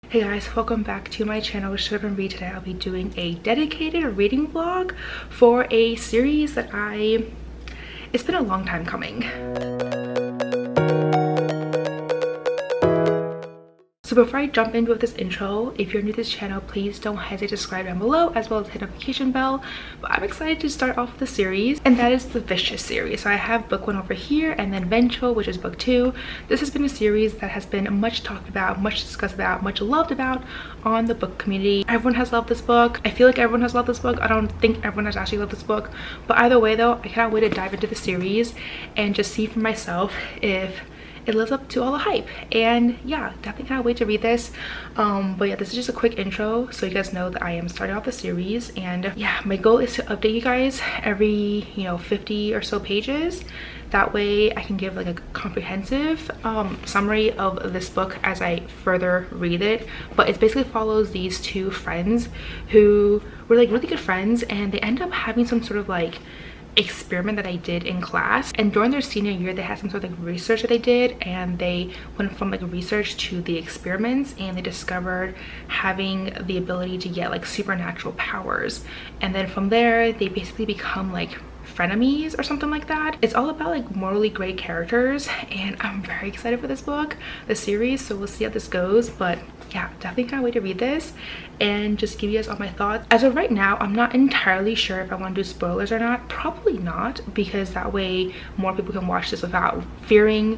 Hey guys, welcome back to my channel, Schwab and Read. Today I'll be doing a dedicated reading vlog for a series that it's been a long time coming. So before I jump into this intro, if you're new to this channel, please don't hesitate to subscribe down below as well as hit the notification bell. But I'm excited to start off with the series, and that is the Vicious series. So I have book 1 over here and then Vengeful, which is book 2. This has been a series that has been much talked about, much discussed about, much loved about on the book community. Everyone has loved this book. I feel like everyone has loved this book. I don't think everyone has actually loved this book. But either way though, I cannot wait to dive into the series and just see for myself if it lives up to all the hype. And yeah, definitely cannot wait to read this. But yeah, this is just a quick intro so you guys know that I am starting off the series. And yeah, my goal is to update you guys every 50 or so pages. That way I can give like a comprehensive summary of this book as I further read it. But it basically follows these two friends who were like really good friends, and they end up having some sort of like experiment that I did in class. And during their senior year, they had some sort of like research that they did, and they went from like research to the experiments, and they discovered having the ability to get like supernatural powers. And then from there they basically become like frenemies or something like that. It's all about like morally great characters, and I'm very excited for this book, the series, so we'll see how this goes. But yeah, definitely can't wait to read this and just give you guys all my thoughts. As of right now, I'm not entirely sure if I want to do spoilers or not. Probably not, because that way more people can watch this without fearing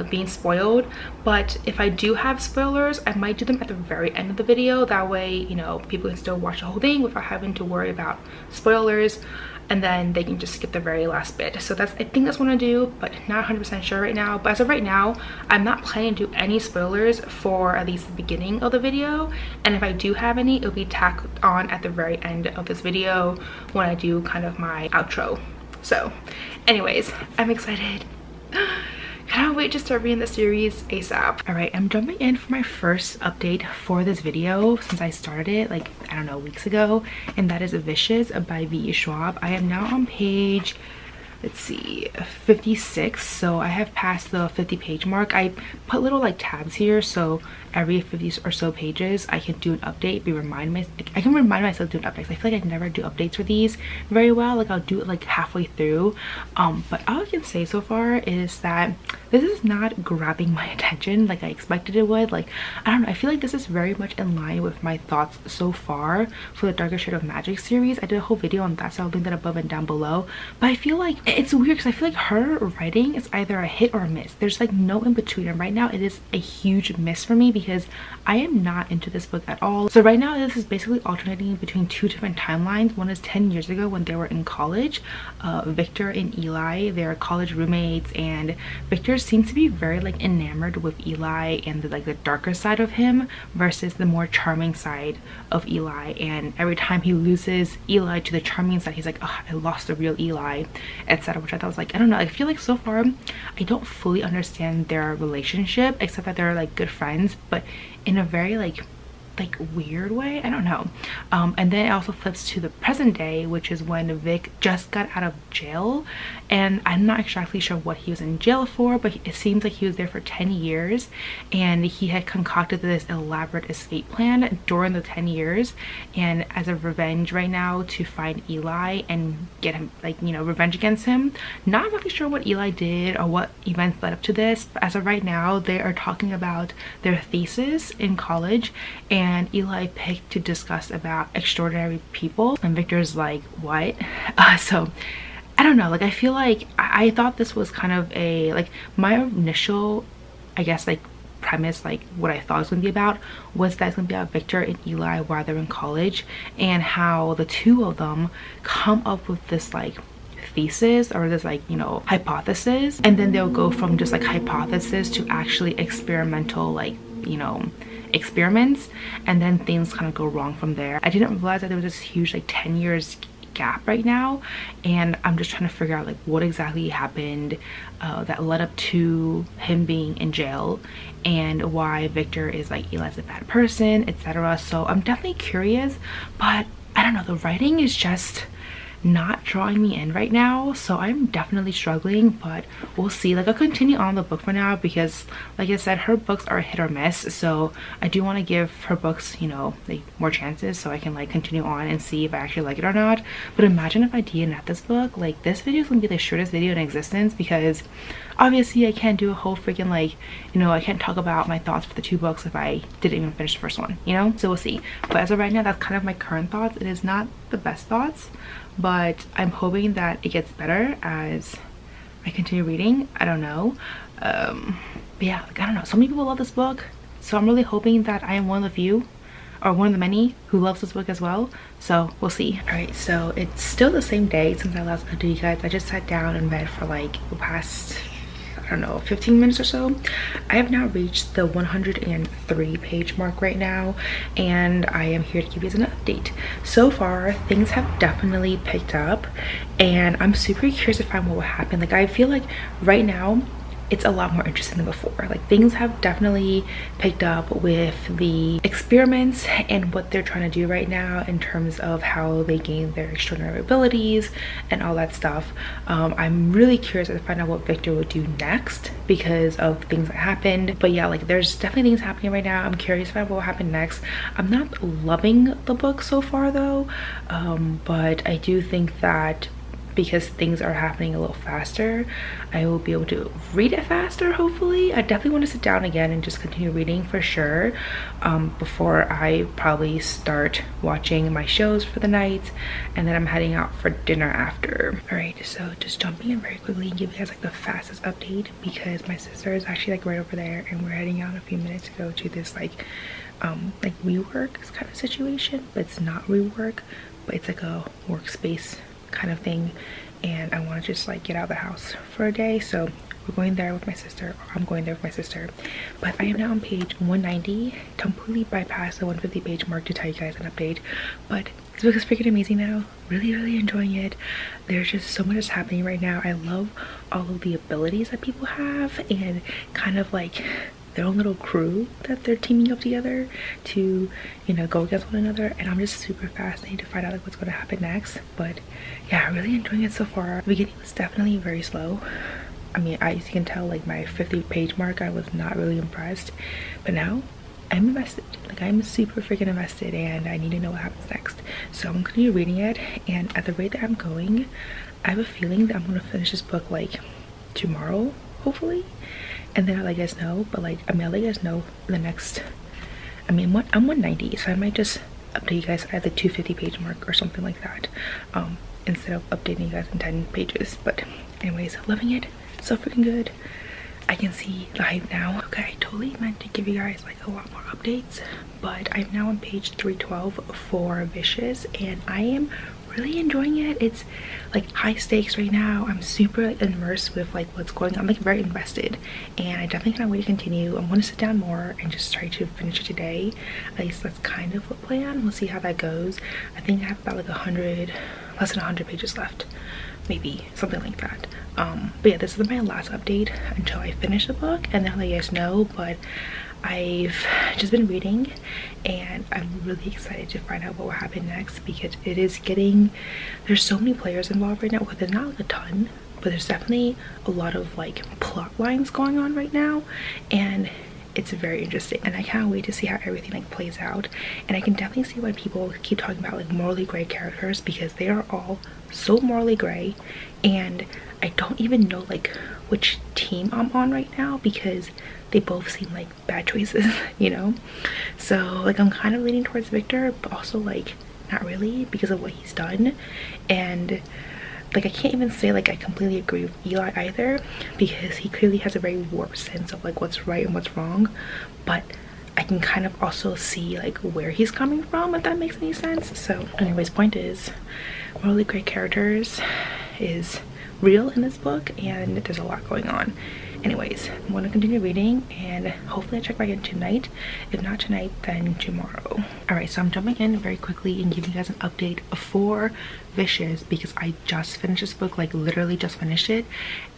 being spoiled. But if I do have spoilers, I might do them at the very end of the video. That way people can still watch the whole thing without having to worry about spoilers, and then they can just skip the very last bit. So I think that's what I'm gonna do, but not 100% sure right now. But as of right now, I'm not planning to do any spoilers for at least the beginning of the video. And if I do have any, it'll be tacked on at the very end of this video when I do kind of my outro. So anyways, I'm excited. Cannot wait to start reading the series ASAP. All right, I'm jumping in for my first update for this video since I started it like, I don't know, weeks ago, and that is Vicious by V. Schwab. I am now on page, let's see, 56. So I have passed the 50-page mark. I put little like tabs here, so every 50 or so pages I can do an update, I can remind myself to do an update. I feel like I never do updates for these very well. Like I'll do it like halfway through. But all I can say so far is that this is not grabbing my attention like I expected it would. Like, I don't know, I feel like this is very much in line with my thoughts so far for the Darker Shade of Magic series. I did a whole video on that, so I'll link that above and down below. But I feel like it's weird because I feel like her writing is either a hit or a miss. There's like no in between, and right now it is a huge miss for me because I am not into this book at all. So right now this is basically alternating between two different timelines. One is 10 years ago when they were in college. Victor and Eli, they're college roommates, and Victor seems to be very like enamored with Eli and the darker side of him versus the more charming side of Eli. And every time he loses Eli to the charming side, he's like, oh, I lost the real Eli, etc. Which I thought was like, I don't know, I feel like so far I don't fully understand their relationship, except that they're like good friends, but in a very like weird way. I don't know. And then it also flips to the present day, which is when Vic just got out of jail, and I'm not exactly sure what he was in jail for, but it seems like he was there for 10 years, and he had concocted this elaborate escape plan during the 10 years, and as a revenge right now to find Eli and get him revenge against him. Not really sure what Eli did or what events led up to this, but as of right now they are talking about their thesis in college, and Eli picked to discuss about extraordinary people, and Victor's like, what? So I don't know, like I feel like I thought this was kind of a like my initial, I guess, like premise, like what I thought it was going to be about was that it's going to be about Victor and Eli while they're in college, and how the two of them come up with this like thesis or this like hypothesis, and then they'll go from just like hypothesis to actually experimental like experiments, and then things kind of go wrong from there. I didn't realize that there was this huge like 10 years gap right now, and I'm just trying to figure out like what exactly happened that led up to him being in jail, and why Victor is like Eli's a bad person, etc. So I'm definitely curious, but I don't know, the writing is just not drawing me in right now, so I'm definitely struggling, but we'll see. Like, I'll continue on the book for now because, like I said, her books are hit or miss, so I do want to give her books, you know, like more chances so I can like continue on and see if I actually like it or not. But imagine if I DNF this book. Like, this video is gonna be the shortest video in existence because obviously I can't do a whole freaking, like, you know, I can't talk about my thoughts for the 2 books if I didn't even finish the first one, you know. So we'll see. But as of right now, that's kind of my current thoughts. It is not the best thoughts, but I'm hoping that it gets better as I continue reading. I don't know. But yeah, like, I don't know, so many people love this book, so I'm really hoping that I am one of the few, or one of the many, who loves this book as well. So we'll see. All right, so it's still the same day since I last updated you guys. I just sat down in bed for like the past, I don't know, 15 minutes or so. I have now reached the 103 page mark right now, and I am here to give you guys an update. So far, things have definitely picked up, and I'm super curious to find what will happen. Like, I feel like right now it's a lot more interesting than before. Like, things have definitely picked up with the experiments and what they're trying to do right now in terms of how they gain their extraordinary abilities and all that stuff. I'm really curious to find out what Victor will do next because of things that happened. But yeah, like, there's definitely things happening right now. I'm curious to find out what will happen next. I'm not loving the book so far though, but I do think that because things are happening a little faster, I will be able to read it faster, hopefully. I definitely want to sit down again and just continue reading for sure, before I probably start watching my shows for the night, and then I'm heading out for dinner after. All right, so just jumping in very quickly and give you guys like the fastest update because my sister is actually like right over there, and we're heading out in a few minutes to go to this like WeWork kind of situation, but it's not WeWork, but it's like a workspace kind of thing, and I want to just like get out of the house for a day. So we're going there with my sister, or I'm going there with my sister. But I am now on page 190, completely bypassed the 150 page mark to tell you guys an update. But this book is freaking amazing now. Really enjoying it. There's just so much that's happening right now. I love all of the abilities that people have, and kind of like their own little crew that they're teaming up together to, you know, go against one another. And I'm just super fascinated to find out like what's going to happen next. But yeah, really enjoying it so far. The beginning was definitely very slow. I mean, as you can tell, like my 50 page mark, I was not really impressed, but now I'm invested. Like, I'm super freaking invested, and I need to know what happens next. So I'm gonna continue reading it, and at the rate that I'm going, I have a feeling that I'm gonna finish this book like tomorrow, hopefully. And then I'll let you guys know. But like, I mean, I'll let you guys know the next, I mean, I'm 190, so I might just update you guys at the 250 page mark or something like that, instead of updating you guys in 10 pages. But anyways, loving it. So freaking good. I can see the hype now. Okay, I totally meant to give you guys like a lot more updates, but I'm now on page 312 for Vicious, and I am really enjoying it. It's like high stakes right now. I'm super immersed with like what's going on. I'm like very invested, and I definitely can't wait to continue. I'm going to sit down more and just try to finish it today. At least that's kind of the plan. We'll see how that goes. I think I have about like less than 100 pages left, maybe something like that. But yeah, this is my last update until I finish the book, and then I'll let you guys know. But I've just been reading, and I'm really excited to find out what will happen next, because it is getting, there's so many players involved right now. Well, there's not like a ton, but there's definitely a lot of like plot lines going on right now, and it's very interesting, and I can't wait to see how everything like plays out. And I can definitely see why people keep talking about like morally gray characters, because they are all so morally gray, and I don't even know like which team I'm on right now, because they both seem like bad choices, you know. So like, I'm kind of leaning towards Victor, but also like not really, because of what he's done. And like, I can't even say like I completely agree with Eli either, because he clearly has a very warped sense of like what's right and what's wrong. But I can kind of also see like where he's coming from, if that makes any sense. So anyways, point is, morally great characters is real in this book, and there's a lot going on. Anyways, I'm going to continue reading, and hopefully I check back in tonight. If not tonight, then tomorrow. All right, so I'm jumping in very quickly and giving you guys an update for Vicious, because I just finished this book, like literally just finished it,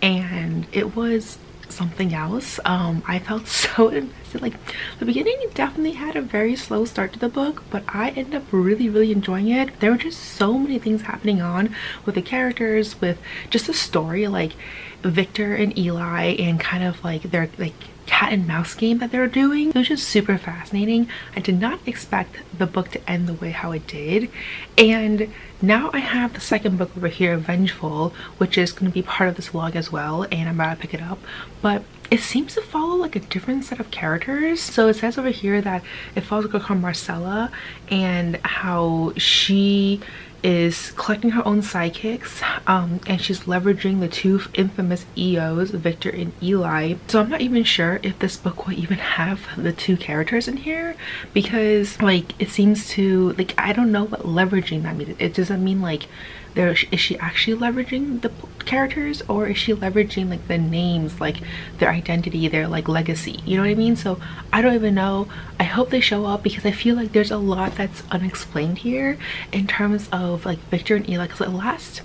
and it was something else. I felt so invested. Like the beginning definitely had a very slow start to the book, but I ended up really enjoying it. There were just so many things happening on with the characters, with just the story, like Victor and Eli, and kind of like their like cat and mouse game that they're doing. It was just super fascinating. I did not expect the book to end the way how it did, and now I have the second book over here, Vengeful, which is going to be part of this vlog as well, and I'm about to pick it up. But it seems to follow like a different set of characters. So it says over here that it follows a girl called Marcella, and how she is collecting her own sidekicks, and she's leveraging the two infamous EOs, Victor and Eli. So I'm not even sure if this book will even have the two characters in here, because like it seems to, like, I don't know what leveraging that means. It doesn't mean like is she actually leveraging the characters, or is she leveraging like the names, like their identity, their like legacy, you know what I mean? So I don't even know. I hope they show up, because I feel like there's a lot that's unexplained here in terms of like Victor and Eli, because the last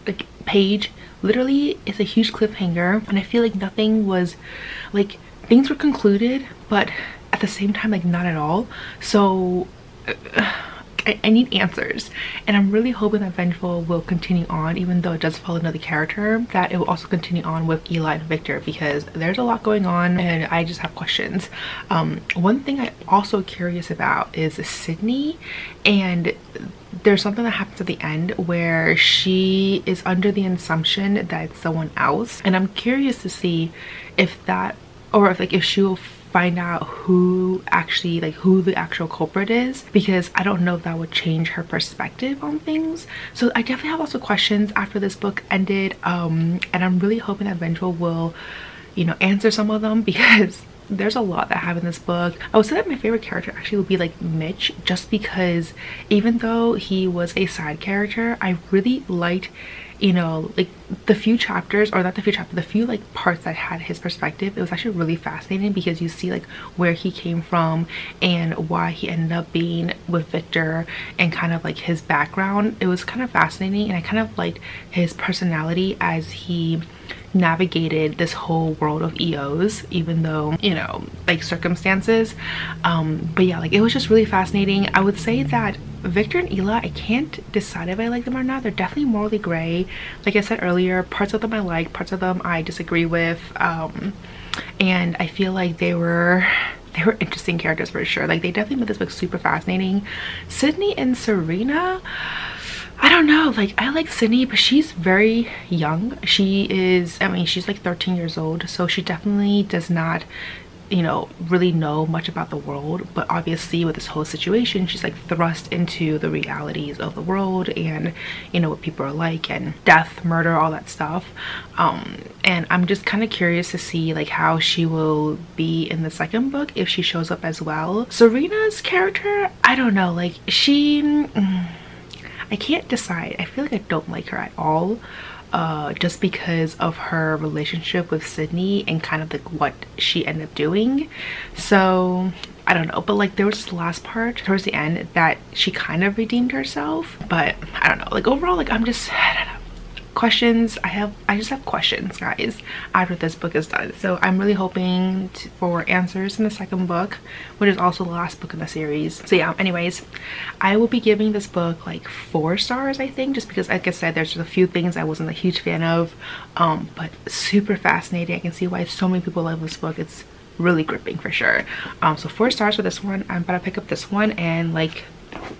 like page literally is a huge cliffhanger, and I feel like nothing was, like, things were concluded, but at the same time like not at all. So I need answers, and I'm really hoping that Vengeful will continue on, even though it does follow another character, that it will also continue on with Eli and Victor, because there's a lot going on and I just have questions. One thing I'm also curious about is Sydney, and there's something that happens at the end where she is under the assumption that it's someone else, and I'm curious to see if that, or if like if she'll find out who actually, like who the actual culprit is, because I don't know if that would change her perspective on things. So I definitely have lots of questions after this book ended, and I'm really hoping that Vengeful will, you know, answer some of them, because there's a lot that happened in this book. I would say that my favorite character actually would be like Mitch, just because even though he was a side character, I really liked, you know, like the few chapters, or not the few chapters, the few like parts that had his perspective. It was actually really fascinating, because you see like where he came from and why he ended up being with Victor, and kind of like his background. It was kind of fascinating, and I kind of liked his personality as he navigated this whole world of EOs, even though, you know, like circumstances. But yeah, like it was just really fascinating. I would say that Victor and Eli, I can't decide if I like them or not. They're definitely morally gray. Like I said earlier, parts of them I like, parts of them I disagree with, and I feel like they were interesting characters for sure. Like they definitely made this book super fascinating. Sydney and Serena, I don't know, like I like Sydney, but she's very young. She is, I mean, she's like 13 years old, so she definitely does not, you know, really know much about the world. But obviously with this whole situation, she's like thrust into the realities of the world, and you know what people are like, and death, murder, all that stuff. And I'm just kind of curious to see like how she will be in the second book, if she shows up as well. Serena's character, I don't know, like she I can't decide. I feel like I don't like her at all, just because of her relationship with Sydney and kind of like what she ended up doing. So I don't know, but like there was this last part towards the end that she kind of redeemed herself, but I don't know, like overall, like I'm just, I don't know, questions. I just have questions, guys, after this book is done. So I'm really hoping for answers in the second book, which is also the last book in the series. So yeah, anyways, I will be giving this book like 4 stars, I think, just because like I said, there's just a few things I wasn't a huge fan of, but super fascinating. I can see why so many people love this book. It's really gripping for sure. So 4 stars for this one. I'm about to pick up this one, and like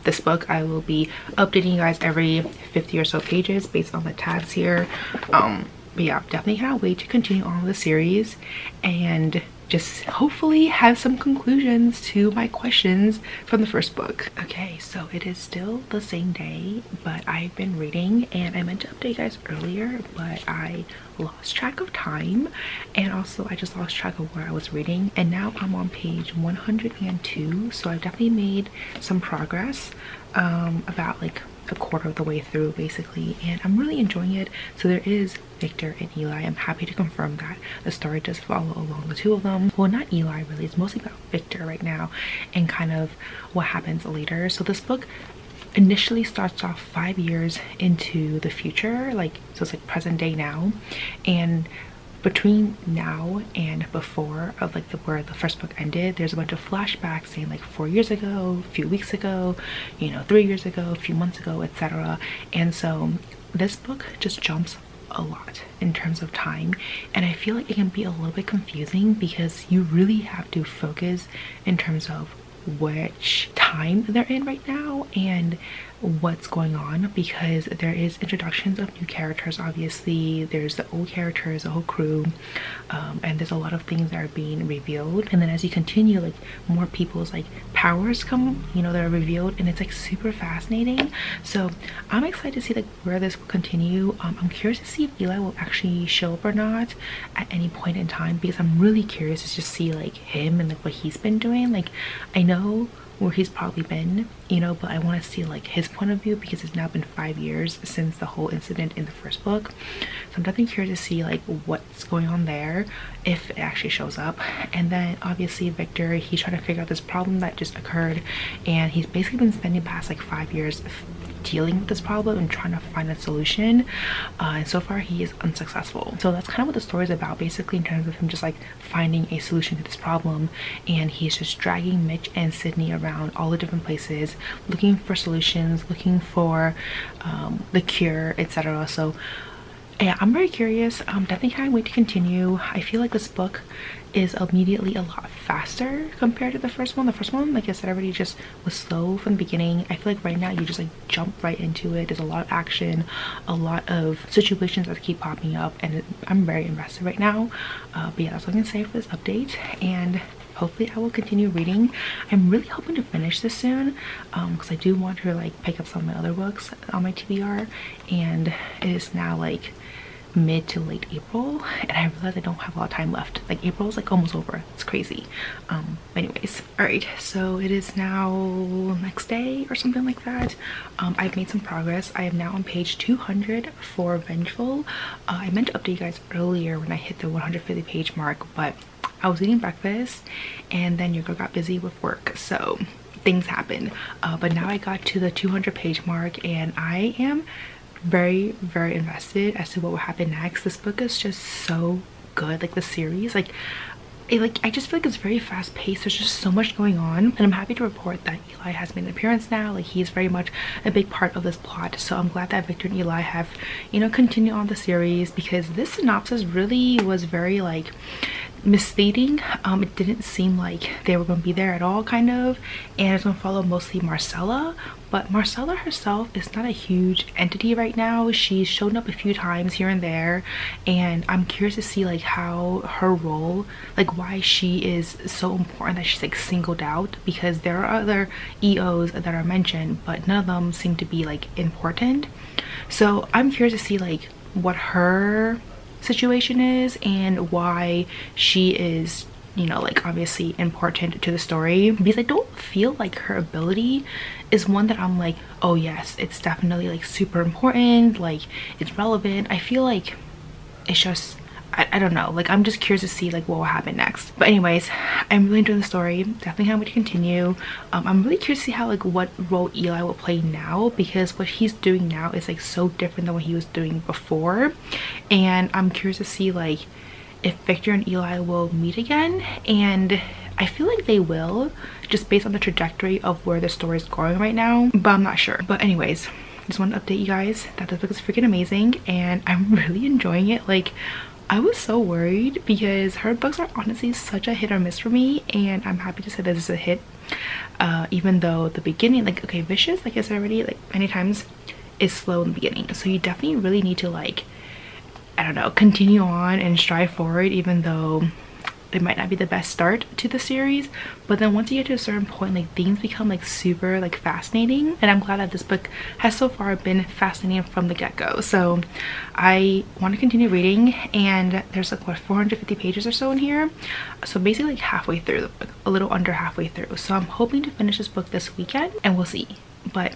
this book, I will be updating you guys every 50 or so pages based on the tabs here. But yeah, definitely cannot wait to continue on with the series and just hopefully have some conclusions to my questions from the first book. Okay, so it is still the same day, but I've been reading, and I meant to update you guys earlier, but I lost track of time, and also I just lost track of where I was reading, and now I'm on page 102. So I've definitely made some progress, about like a quarter of the way through basically, and I'm really enjoying it. So there is Victor and Eli. I'm happy to confirm that the story does follow along the two of them. Well, not Eli really, it's mostly about Victor right now and kind of what happens later. So this book initially starts off 5 years into the future, like, so it's like present day now, and between now and before of like where the first book ended, there's a bunch of flashbacks saying like 4 years ago, a few weeks ago, you know, 3 years ago, a few months ago, etc. And so this book just jumps a lot in terms of time, and I feel like it can be a little bit confusing because you really have to focus in terms of which time they're in right now and what's going on, because there is introductions of new characters. Obviously there's the old characters, the whole crew, and there's a lot of things that are being revealed, and then as you continue, like more people's like powers come, you know, that are revealed, and it's like super fascinating. So I'm excited to see like where this will continue. I'm curious to see if Eli will actually show up or not at any point in time, because I'm really curious to just see like him and like what he's been doing. Like I know where he's probably been, you know, but I want to see like his point of view, because it's now been 5 years since the whole incident in the first book. So I'm definitely curious to see like what's going on there, if it actually shows up. And then obviously Victor, he's trying to figure out this problem that just occurred, and he's basically been spending the past like 5 years dealing with this problem and trying to find a solution, and so far he is unsuccessful. So that's kind of what the story is about, basically, in terms of him just like finding a solution to this problem, and he's just dragging Mitch and Sydney around all the different places looking for solutions, looking for the cure, etc. So yeah, I'm very curious. Definitely can't wait to continue. I feel like this book is immediately a lot faster compared to the first one. The first one, like I said already, just was slow from the beginning. I feel like right now you just like jump right into it. There's a lot of action, a lot of situations that keep popping up, and I'm very invested right now. But yeah, that's what I'm gonna say for this update, and hopefully I will continue reading. I'm really hoping to finish this soon, because I do want to like pick up some of my other books on my TBR, and it is now like mid to late April, and I realize I don't have a lot of time left. Like April is like almost over. It's crazy. Anyways, all right, so it is now next day or something like that. I've made some progress. I am now on page 200 for Vengeful. I meant to update you guys earlier when I hit the 150 page mark, but I was eating breakfast and then your girl got busy with work, so things happen. But now I got to the 200 page mark, and I am very invested as to what will happen next. This book is just so good. Like the series, like I just feel like it's very fast paced. There's just so much going on, and I'm happy to report that Eli has made an appearance now. Like he's very much a big part of this plot, so I'm glad that Victor and Eli have, you know, continued on the series, because this synopsis really was very like misleading. It didn't seem like they were going to be there at all, kind of, and it's going to follow mostly Marcella. But Marcella herself is not a huge entity right now. She's shown up a few times here and there, and I'm curious to see like how her role, like why she is so important that she's like singled out, because there are other EOs that are mentioned, but none of them seem to be like important. So I'm curious to see like what her situation is and why she is, you know, like obviously important to the story, because I don't feel like her ability is one that I'm like, oh yes, it's definitely like super important, like it's relevant. I feel like it's just, I don't know, like I'm just curious to see like what will happen next. But anyways, I'm really enjoying the story. Definitely can't wait to continue. I'm really curious to see how like what role Eli will play now, because what he's doing now is like so different than what he was doing before, and I'm curious to see like if Victor and Eli will meet again, and I feel like they will, just based on the trajectory of where the story is going right now, but I'm not sure. But anyways, just want to update you guys that this book is freaking amazing, and I'm really enjoying it. Like I was so worried, because her books are honestly such a hit or miss for me, and I'm happy to say that this is a hit, even though the beginning, like okay, Vicious, like I said already, like many times is slow in the beginning, so you definitely really need to like, I don't know, continue on and strive forward, even though it might not be the best start to the series. But then once you get to a certain point, like things become like super like fascinating, and I'm glad that this book has so far been fascinating from the get-go. So I want to continue reading, and there's like what, 450 pages or so in here, so basically like halfway through the book, a little under halfway through. So I'm hoping to finish this book this weekend, and we'll see. But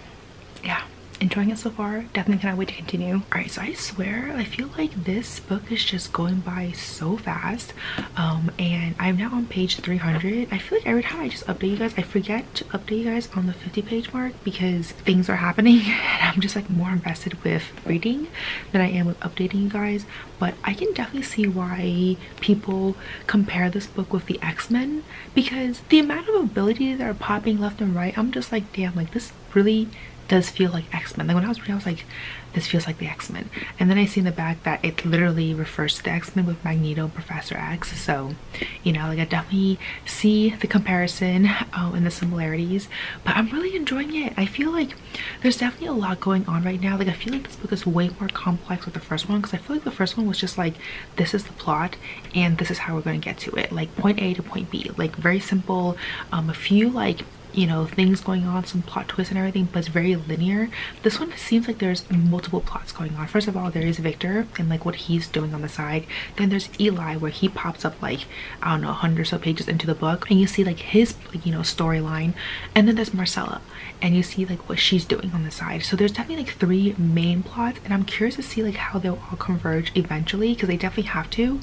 yeah, enjoying it so far. Definitely cannot wait to continue. All right, so I swear I feel like this book is just going by so fast, and I'm now on page 300. I feel like every time I just update you guys, I forget to update you guys on the 50-page mark because things are happening and I'm just like more invested with reading than I am with updating you guys. But I can definitely see why people compare this book with the X-Men, because the amount of abilities that are popping left and right, I'm just like, damn, like this really does feel like X-Men. Like when I was reading, I was like, this feels like the X-Men. And then I see in the back that it literally refers to the X-Men with Magneto and Professor X. So, you know, like I definitely see the comparison and the similarities, but I'm really enjoying it. I feel like there's definitely a lot going on right now. Like I feel like this book is way more complex with the first one, because I feel like the first one was just like, this is the plot and this is how we're going to get to it. Like point A to point B, like very simple. A few like, you know, things going on, some plot twists and everything, but it's very linear. This one seems like there's multiple plots going on. First of all, there is Victor and like what he's doing on the side. Then there's Eli, where he pops up like, I don't know, 100 or so pages into the book, and you see like his, like, you know, storyline. And then there's Marcella, and you see like what she's doing on the side. So there's definitely like 3 main plots, and I'm curious to see like how they'll all converge eventually, because they definitely have to.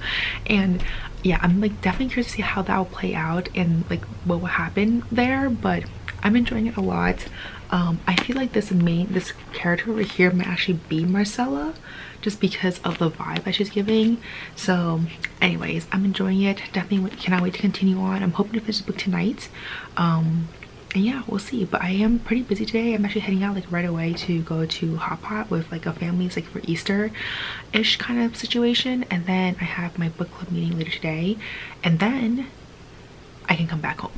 And yeah, I'm like definitely curious to see how that will play out and like what will happen there, but I'm enjoying it a lot. I feel like this character over here might actually be Marcella, just because of the vibe that she's giving. So anyways, I'm enjoying it. Definitely cannot wait to continue on. I'm hoping to finish the book tonight. And yeah, we'll see. But I am pretty busy today. I'm actually heading out like right away to go to Hot Pot with like a family. It's like for Easter-ish kind of situation. And then I have my book club meeting later today. And then I can come back home.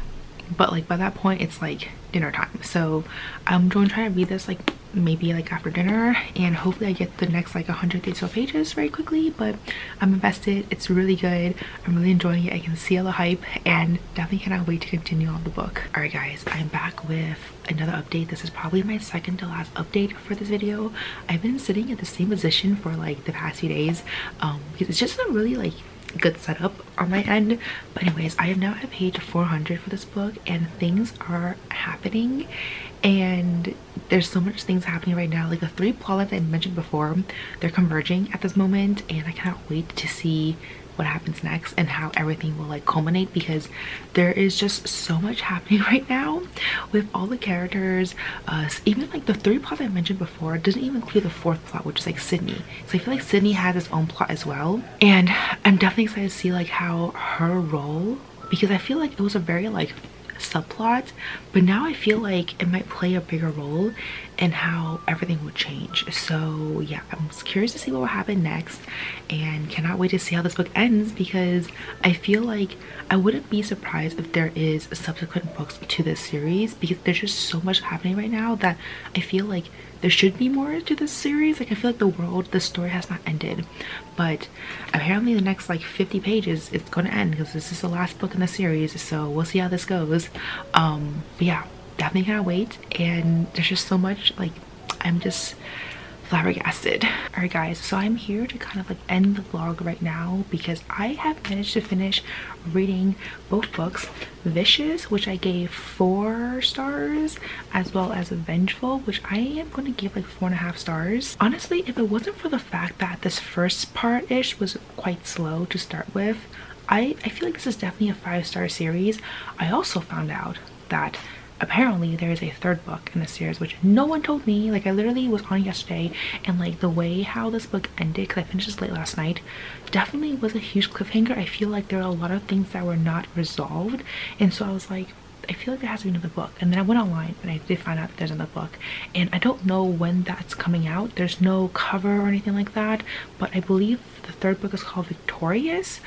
But like by that point it's like dinner time, so I'm going to try to read this like maybe like after dinner, and hopefully I get the next like 100 or so pages very quickly. But I'm invested. It's really good. I'm really enjoying it. I can see all the hype and definitely cannot wait to continue on the book. All right guys, I'm back with another update. This is probably my second to last update for this video. I've been sitting at the same position for like the past few days because it's just a really like good setup on my end. But anyways, I am now at page 400 for this book, and things are happening, and there's so much things happening right now. Like the 3 plotlines I mentioned before, they're converging at this moment, and I cannot wait to see what happens next and how everything will like culminate, because there is just so much happening right now with all the characters. Even like the 3 plots I mentioned before doesn't even include the 4th plot, which is like Sydney. So I feel like Sydney has its own plot as well, and I'm definitely excited to see like how her role, because I feel like it was a very like subplot, but now I feel like it might play a bigger role in how everything would change. So yeah, I'm curious to see what will happen next, and cannot wait to see how this book ends, because I feel like I wouldn't be surprised if there is subsequent books to this series, because there's just so much happening right now that I feel like there should be more to this series. Like I feel like the story has not ended, but apparently the next like 50 pages it's going to end, because this is the last book in the series. So we'll see how this goes. But yeah, definitely cannot wait, and there's just so much, like I'm just flabbergasted. All right guys, so I'm here to kind of like end the vlog right now, because I have managed to finish reading both books, Vicious, which I gave 4 stars, as well as Vengeful, which I am going to give like 4.5 stars. Honestly, if it wasn't for the fact that this first part-ish was quite slow to start with, I feel like this is definitely a 5-star series. I also found out that apparently there is a 3rd book in the series, which no one told me. Like I literally was on yesterday, and like the way how this book ended, because I finished this late last night, definitely was a huge cliffhanger. I feel like there are a lot of things that were not resolved, and so I was like, I feel like there has to be another book. And then I went online and I did find out that there's another book, and I don't know when that's coming out. There's no cover or anything like that, but I believe the 3rd book is called Victorious,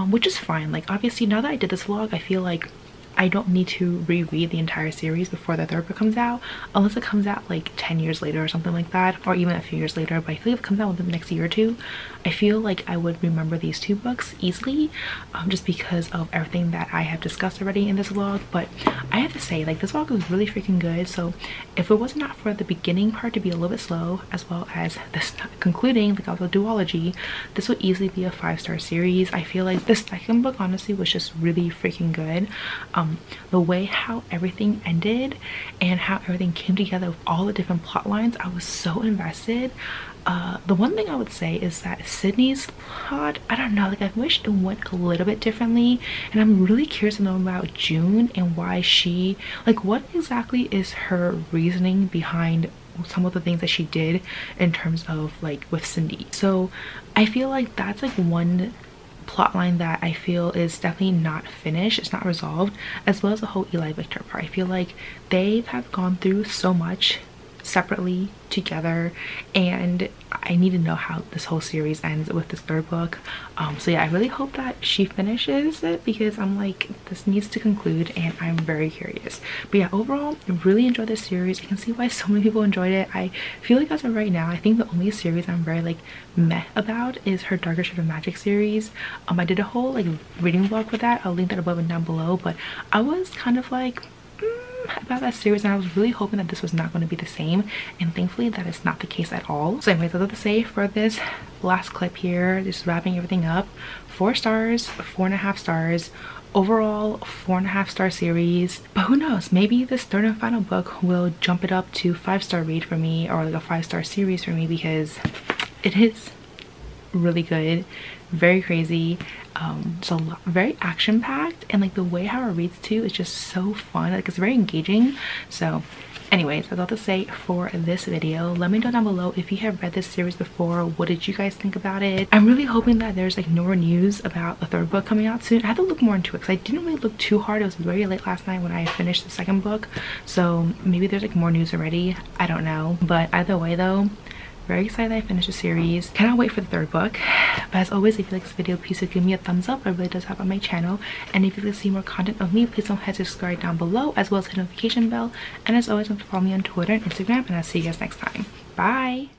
which is fine. Like obviously now that I did this vlog, I feel like I don't need to reread the entire series before the 3rd book comes out, unless it comes out like 10 years later or something like that, or even a few years later. But I feel like if it comes out within the next year or 2, I feel like I would remember these 2 books easily, just because of everything that I have discussed already in this vlog. But I have to say, like, this vlog was really freaking good. So if it was not for the beginning part to be a little bit slow, as well as this concluding like the duology, this would easily be a 5-star series. I feel like the 2nd book honestly was just really freaking good. the way how everything ended and how everything came together with all the different plot lines, I was so invested. The one thing I would say is that Sydney's plot, I don't know, like I wish it went a little bit differently, and I'm really curious to know about June and why she, like what exactly is her reasoning behind some of the things that she did in terms of like with Cindy. So I feel like that's like one plotline that I feel is definitely not finished, it's not resolved, as well as the whole Eli Victor part. I feel like they have gone through so much separately, together, and I need to know how this whole series ends with this third book. So yeah, I really hope that she finishes it, because I'm like, this needs to conclude and I'm very curious. But yeah, overall I really enjoyed this series. I can see why so many people enjoyed it. I feel like as of right now, I think the only series I'm very like meh about is her Darker Shade of Magic series. I did a whole like reading vlog for that. I'll link that above and down below, but I was kind of like about that series, and I was really hoping that this was not going to be the same, and thankfully that is not the case at all. So anyways, that's all to say for this last clip here, just wrapping everything up. 4 stars, 4.5 stars overall, 4.5 star series. But who knows, maybe this third and final book will jump it up to 5-star read for me, or like a 5-star series for me, because it is really good, very crazy. It's a lot, very action-packed, and like the way how it reads too is just so fun. Like it's very engaging. So anyways, that's all to say for this video. Let me know down below if you have read this series before. What did you guys think about it? I'm really hoping that there's like more news about the third book coming out soon. I have to look more into it because I didn't really look too hard. It was very late last night when I finished the second book, so maybe there's like more news already, I don't know. But either way though, very excited that I finished the series. Cannot wait for the third book. But as always, if you like this video, please do give me a thumbs up. It really does help on my channel. And if you'd like to see more content of me, please don't hesitate to subscribe down below, as well as hit the notification bell. And as always, don't forget to follow me on Twitter and Instagram, and I'll see you guys next time. Bye!